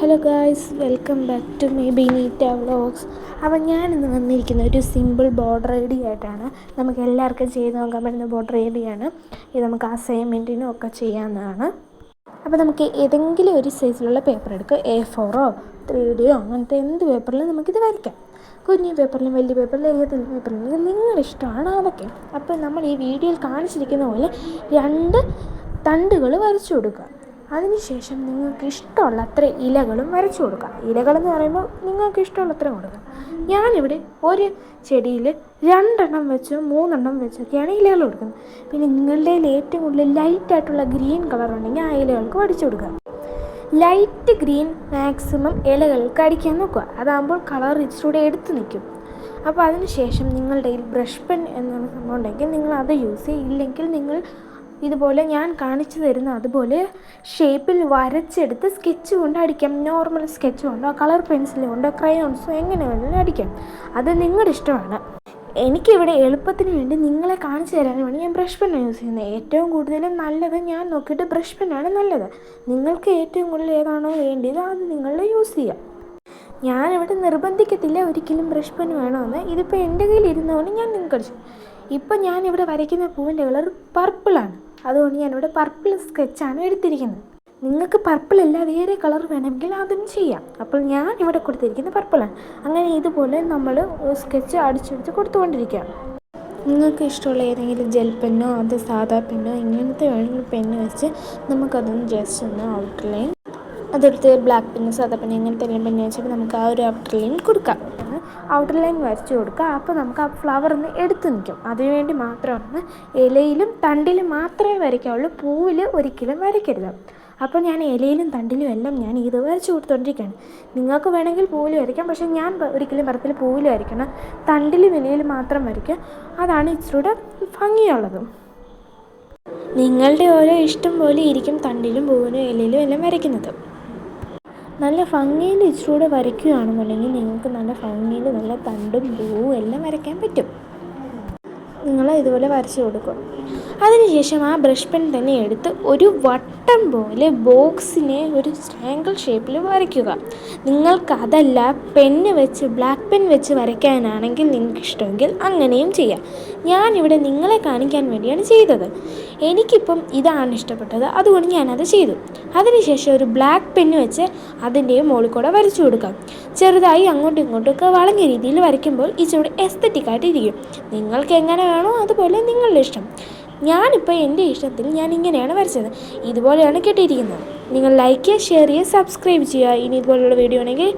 Hello guys, welcome back to my Bineeta vlogs. അപ്പം ഞാനിന്ന് വന്നിരിക്കുന്ന ഒരു സിമ്പിൾ ബോർഡർ ഐഡിയ ആയിട്ടാണ്. നമുക്ക് എല്ലാവർക്കും ചെയ്ത് നോക്കാൻ പറ്റുന്ന ബോർഡർ ഐഡിയയാണ് ഇത്. നമുക്ക് അസൈൻമെൻറ്റിനും ഒക്കെ ചെയ്യാവുന്നതാണ്. അപ്പോൾ നമുക്ക് ഏതെങ്കിലും ഒരു സൈസിലുള്ള പേപ്പർ എടുക്കുക. A4 3D അങ്ങനത്തെ എന്ത് പേപ്പറിലും നമുക്കിത് വരയ്ക്കാം. കുഞ്ഞു പേപ്പറിലും വലിയ പേപ്പറിലും ഏതെങ്കിലും പേപ്പറിലും നിങ്ങളിഷ്ടമാണ് അതൊക്കെ. അപ്പോൾ നമ്മൾ ഈ വീഡിയോയിൽ കാണിച്ചിരിക്കുന്ന പോലെ 2 തണ്ടുകൾ വരച്ചു കൊടുക്കുക. അതിനുശേഷം നിങ്ങൾക്ക് ഇഷ്ടമുള്ള അത്ര ഇലകളും വരച്ചു കൊടുക്കുക. ഇലകളെന്ന് പറയുമ്പോൾ നിങ്ങൾക്ക് ഇഷ്ടമുള്ള അത്ര കൊടുക്കുക. ഞാനിവിടെ ഒരു ചെടിയിൽ 2 വെച്ചോ 3 വെച്ചൊക്കെയാണ് ഇലകൾ കൊടുക്കുന്നത്. പിന്നെ നിങ്ങളുടെ ഏറ്റവും കൂടുതൽ ലൈറ്റായിട്ടുള്ള ഗ്രീൻ കളർ ഉണ്ടെങ്കിൽ ആ ഇലകൾക്ക് വരച്ചു കൊടുക്കുക. ലൈറ്റ് ഗ്രീൻ മാക്സിമം ഇലകൾക്ക് അടിക്കാൻ നോക്കുക. അതാകുമ്പോൾ കളർ ഇച്ചിലൂടെ എടുത്ത് നിൽക്കും. അപ്പോൾ അതിനുശേഷം നിങ്ങളുടെ കയ്യിൽ ബ്രഷ് പെൻ എന്നൊരു സംഭവം ഉണ്ടെങ്കിൽ നിങ്ങൾ അത് യൂസ് ചെയ്യുക. ഇല്ലെങ്കിൽ നിങ്ങൾ ഇതുപോലെ ഞാൻ കാണിച്ചു തരുന്ന അതുപോലെ ഷേപ്പിൽ വരച്ചെടുത്ത് സ്കെച്ച് കൊണ്ട് അടിക്കാം. നോർമൽ സ്കെച്ച് കൊണ്ടോ കളർ പെൻസിൽ കൊണ്ടോ ക്രയോൺസോ എങ്ങനെ വേണമെങ്കിലും അടിക്കാം. അത് നിങ്ങളുടെ ഇഷ്ടമാണ്. എനിക്കിവിടെ എളുപ്പത്തിന് വേണ്ടി നിങ്ങളെ കാണിച്ചു തരാൻ വേണ്ടി ഞാൻ ബ്രഷ് പെന്നാണ് യൂസ് ചെയ്യുന്നത്. ഏറ്റവും കൂടുതലും നല്ലത് ഞാൻ നോക്കിയിട്ട് ബ്രഷ് പെന്നാണ് നല്ലത്. നിങ്ങൾക്ക് ഏറ്റവും കൂടുതൽ ഏതാണോ വേണ്ടത് അത് നിങ്ങൾ യൂസ് ചെയ്യുക. ഞാനിവിടെ നിർബന്ധിക്കത്തില്ല ഒരിക്കലും ബ്രഷ് പെൻ വേണമെന്ന്. ഇതിപ്പോൾ എൻ്റെ കയ്യിൽ ഇരുന്നതുകൊണ്ട് ഞാൻ നിങ്ങൾക്ക് അടിച്ചു. ഇപ്പം ഞാനിവിടെ വരയ്ക്കുന്ന പൂവിൻ്റെ കളർ പർപ്പിളാണ്. അതുകൊണ്ട് ഞാനിവിടെ പർപ്പിൾ സ്കെച്ചാണ് എടുത്തിരിക്കുന്നത്. നിങ്ങൾക്ക് പർപ്പിളല്ല വേറെ കളർ വേണമെങ്കിൽ അതും ചെയ്യാം. അപ്പോൾ ഞാൻ ഇവിടെ കൊടുത്തിരിക്കുന്നത് പർപ്പിളാണ്. അങ്ങനെ ഇതുപോലെ നമ്മൾ സ്കെച്ച് അടിച്ചെടുത്ത് കൊടുത്തുകൊണ്ടിരിക്കുക. നിങ്ങൾക്ക് ഇഷ്ടമുള്ള ഏതെങ്കിലും ജെൽ പെന്നോ അത് സാധാ പെന്നോ ഇങ്ങനത്തെ വേണമെങ്കിൽ പെന്ന് വെച്ച് നമുക്കതൊന്ന് ജസ്റ്റ് ഒന്ന് ഔട്ട്ലൈൻ അതെടുത്ത് ബ്ലാക്ക് പെന്ന് സാധാ പെന്ന് ഇങ്ങനത്തെ എല്ലാം പെന്ന് വെച്ചിട്ട് നമുക്ക് ആ ഒരു ഔട്ട്ലൈൻ കൊടുക്കാം. ഔട്ട്ലൈൻ വരച്ച് കൊടുക്കുക. അപ്പോൾ നമുക്ക് ആ ഫ്ലവർ ഒന്ന് എടുത്ത് നിൽക്കും. അതിനുവേണ്ടി മാത്രമാണ് ഇലയിലും തണ്ടിലും മാത്രമേ വരയ്ക്കാവുള്ളൂ. പൂവിൽ ഒരിക്കലും വരയ്ക്കരുത്. അപ്പോൾ ഞാൻ ഇലയിലും തണ്ടിലും എല്ലാം ഞാൻ ഇത് വരച്ച് കൊടുത്തുകൊണ്ടിരിക്കുകയാണ്. നിങ്ങൾക്ക് വേണമെങ്കിൽ പൂവിൽ വരയ്ക്കാം. പക്ഷേ ഞാൻ ഒരിക്കലും പറയത്തില്ല പൂവിൽ വരയ്ക്കണം. തണ്ടിലും ഇലയിലും മാത്രം വരയ്ക്കുക. അതാണ് ഇച്ചിരൂടെ ഭംഗിയുള്ളത്. നിങ്ങളുടെ ഓരോ ഇഷ്ടം പോലെ ഇരിക്കും തണ്ടിലും പൂവിലും ഇലയിലും എല്ലാം വരയ്ക്കുന്നത്. നല്ല ഭംഗിയിൽ ഇച്ചിരൂടെ വരയ്ക്കുകയാണെന്നുണ്ടെങ്കിൽ നിങ്ങൾക്ക് നല്ല ഭംഗിയിൽ നല്ല തണ്ടും പൂവും എല്ലാം വരയ്ക്കാൻ പറ്റും. നിങ്ങൾ ഇതുപോലെ വരച്ച് കൊടുക്കുക. അതിനുശേഷം ആ ബ്രഷ് പെൻ തന്നെ എടുത്ത് ഒരു വട്ടം പോലെ ബോക്സിനെ ഒരു ട്രയാങ്കിൾ ഷേപ്പിൽ വരയ്ക്കുക. നിങ്ങൾക്കതല്ല പെന്ന് വെച്ച് ബ്ലാക്ക് പെൻ വെച്ച് വരയ്ക്കാനാണെങ്കിൽ നിങ്ങൾക്ക് ഇഷ്ടമെങ്കിൽ അങ്ങനെയും ചെയ്യാം. ഞാനിവിടെ നിങ്ങളെ കാണിക്കാൻ വേണ്ടിയാണ് ചെയ്തത്. എനിക്കിപ്പം ഇതാണ് ഇഷ്ടപ്പെട്ടത്, അതുകൊണ്ട് ഞാനത് ചെയ്തു. അതിനുശേഷം ഒരു ബ്ലാക്ക് പെന്ന് വെച്ച് അതിൻ്റെ മുകളിൽ കൂടെ വരച്ചു കൊടുക്കാം. ചെറുതായി അങ്ങോട്ടും ഇങ്ങോട്ടൊക്കെ വളഞ്ഞ രീതിയിൽ വരയ്ക്കുമ്പോൾ ഇച്ചിരി എസ്തറ്റിക്കായിട്ട് ഇരിക്കും. നിങ്ങൾക്ക് എങ്ങനെ വേണോ അതുപോലെ നിങ്ങളുടെ ഇഷ്ടം. ഞാനിപ്പോൾ എൻ്റെ ഇഷ്ടത്തിൽ ഞാൻ ഇങ്ങനെയാണ് വരച്ചത്. ഇതുപോലെയാണ് കിട്ടിയിരിക്കുന്നത്. നിങ്ങൾ ലൈക്ക് ചെയ്യുക, ഷെയർ ചെയ്യുക, സബ്സ്ക്രൈബ് ചെയ്യുക. ഇനി ഇതുപോലുള്ള വീഡിയോ ആണെങ്കിൽ